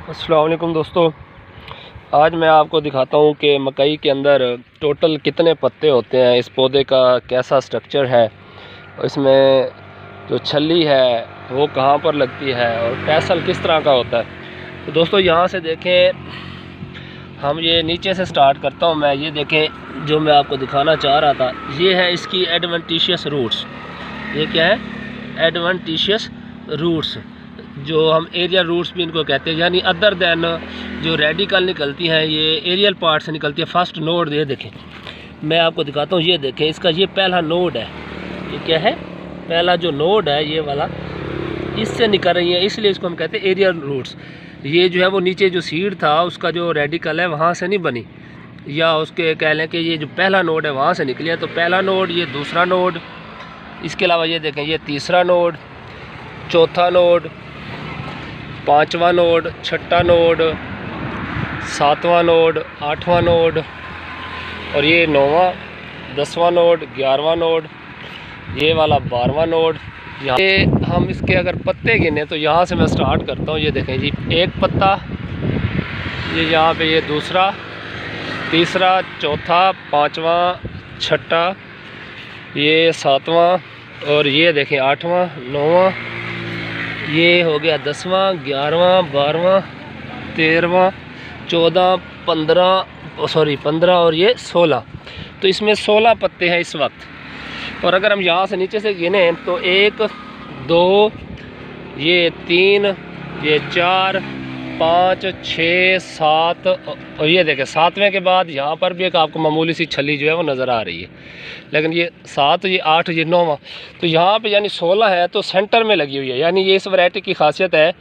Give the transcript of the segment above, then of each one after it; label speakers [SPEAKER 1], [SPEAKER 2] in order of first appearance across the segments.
[SPEAKER 1] अस्सलाम वालेकुम दोस्तों, आज मैं आपको दिखाता हूँ कि मकई के अंदर टोटल कितने पत्ते होते हैं, इस पौधे का कैसा स्ट्रक्चर है, इसमें जो छल्ली है वो कहाँ पर लगती है और टैसल किस तरह का होता है। तो दोस्तों यहाँ से देखें, हम ये नीचे से स्टार्ट करता हूँ मैं। ये देखें जो मैं आपको दिखाना चाह रहा था, ये है इसकी एडवेंटिशियस रूट्स। ये क्या है? एडवेंटिशियस रूट्स, जो हम एरियल रूट्स भी इनको कहते हैं, यानी अदर दैन जो रेडिकल निकलती हैं ये एरियल पार्ट से निकलती है। फर्स्ट नोड ये देखें, मैं आपको दिखाता हूँ। ये देखें, इसका ये पहला नोड है। ये क्या है? पहला जो नोड है ये वाला, इससे निकल रही है, इसलिए इसको हम कहते हैं एरियल रूट्स। ये जो है वो नीचे जो सीड था उसका जो रेडिकल है वहाँ से नहीं बनी, या उसके कह लें कि ये जो पहला नोड है वहाँ से निकली है। तो पहला नोड, ये दूसरा नोड, इसके अलावा ये देखें ये तीसरा नोड, चौथा नोड, पांचवा नोड, छठा नोड, सातवां नोड, आठवां नोड, और ये नौवां, 10वां नोड, 11वां नोड, ये वाला 12वां नोड। यहाँ हम इसके अगर पत्ते गिने तो यहाँ से मैं स्टार्ट करता हूँ। ये देखें जी, एक पत्ता, ये यहाँ पे ये दूसरा, तीसरा, चौथा, पांचवा, छठा, ये सातवां, और ये देखें आठवां, नौवां, ये हो गया 10वां, 11वां, 12वां, 13वां, 14, 15 और ये 16। तो इसमें 16 पत्ते हैं इस वक्त। और अगर हम यहाँ से नीचे से गिने तो 1, 2, ये 3, ये 4, 5, 6, 7, और ये देखें 7वें के बाद यहाँ पर भी एक आपको मामूली सी छली जो है वो नज़र आ रही है। लेकिन ये 7, ये 8, ये 9वां, तो यहाँ पे यानी 16 है तो सेंटर में लगी हुई है। यानी ये इस वैरायटी की खासियत है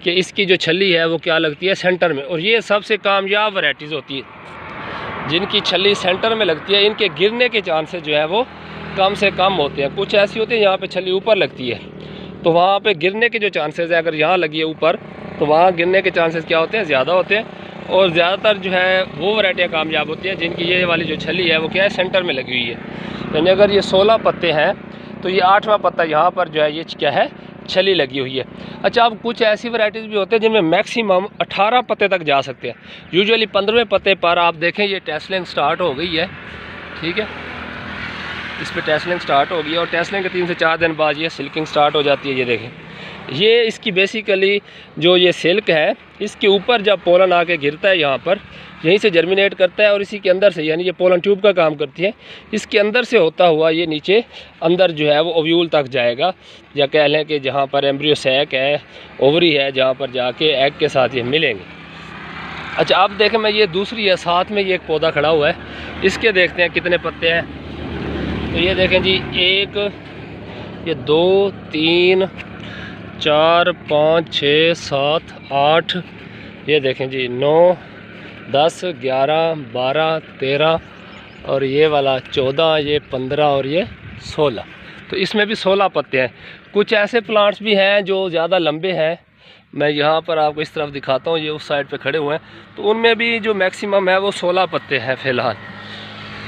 [SPEAKER 1] कि इसकी जो छली है वो क्या लगती है? सेंटर में। और ये सबसे कामयाब वैरायटीज़ होती है जिनकी छली सेंटर में लगती है। इनके गिरने के चांसेस जो है वो कम से कम होते हैं। कुछ ऐसी होती है यहाँ पे छली ऊपर लगती है तो वहाँ पे गिरने के जो चांसेस है, अगर यहाँ लगी है ऊपर तो वहाँ गिरने के चांसेस क्या होते हैं? ज़्यादा होते हैं। और ज़्यादातर जो है वो वैरायटियाँ कामयाब होती हैं जिनकी ये वाली जो छली है वो क्या है? सेंटर में लगी हुई है। यानी अगर ये 16 पत्ते हैं तो ये 8वां पत्ता यहाँ पर जो है ये क्या है? छली लगी हुई है। अच्छा, अब कुछ ऐसी वैरायटीज़ भी होते हैं जिनमें मैक्सिमम 18 पत्ते तक जा सकते हैं। यूजुअली 15वें पत्ते पर आप देखें ये टेसलिंग स्टार्ट हो गई है। ठीक है, इस पर टेसलिंग स्टार्ट हो गई है और टेसलिंग के 3 से 4 दिन बाद ये सिल्किंग स्टार्ट हो जाती है। ये देखें, ये इसकी बेसिकली जो ये सिल्क है, इसके ऊपर जब पोलन आके गिरता है यहाँ पर, यहीं से जर्मिनेट करता है और इसी के अंदर से, यानी ये पोलन ट्यूब का काम करती है, इसके अंदर से होता हुआ ये नीचे अंदर जो है वो ओव्यूल तक जाएगा, या कह लें कि जहाँ पर एम्ब्रियो सैक है, ओवरी है, जहाँ पर जाके एग के साथ ये मिलेंगे। अच्छा, अब देखें मैं ये दूसरी है, साथ में ये एक पौधा खड़ा हुआ है, इसके देखते हैं कितने पत्ते हैं। तो ये देखें जी, 1, ये 2, 3, 4, 5, 6, 7, 8, ये देखें जी 9, 10, 11, 12, 13, और ये वाला 14, ये 15 और ये 16। तो इसमें भी 16 पत्ते हैं। कुछ ऐसे प्लांट्स भी हैं जो ज़्यादा लंबे हैं, मैं यहाँ पर आपको इस तरफ दिखाता हूँ, ये उस साइड पे खड़े हुए हैं, तो उनमें भी जो मैक्सिमम है वो 16 पत्ते हैं फ़िलहाल।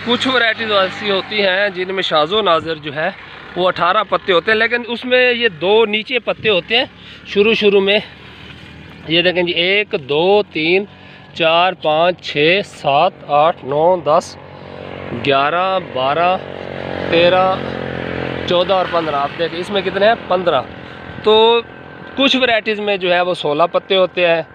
[SPEAKER 1] कुछ वैरायटीज़ ऐसी होती हैं जिनमें शाज़ो नाज़र जो है वो 18 पत्ते होते हैं, लेकिन उसमें ये 2 नीचे पत्ते होते हैं शुरू में। ये देखें जी, 1, 2, 3, 4, 5, 6, 7, 8, 9, 10, 11, 12, 13, 14 और 15। आप देखें इसमें कितने हैं? 15। तो कुछ वैरायटीज़ में जो है वो 16 पत्ते होते हैं,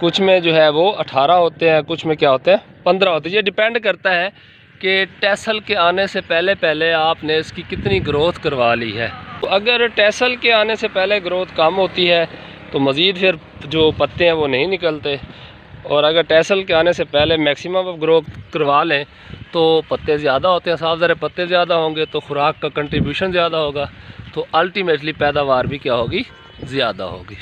[SPEAKER 1] कुछ में जो है वो 18 होते हैं, कुछ में क्या होते हैं? 15 होते हैं। ये डिपेंड करता है कि टैसल के आने से पहले आपने इसकी कितनी ग्रोथ करवा ली है। तो अगर टैसल के आने से पहले ग्रोथ कम होती है तो मज़ीद फिर जो पत्ते हैं वो नहीं निकलते, और अगर टैसल के आने से पहले मैक्सिमम ग्रोथ करवा लें तो पत्ते ज़्यादा होते हैं। साफ ज़रा पत्ते ज़्यादा होंगे तो खुराक का कंट्रीब्यूशन ज़्यादा होगा, तो अल्टीमेटली पैदावार भी क्या होगी? ज़्यादा होगी।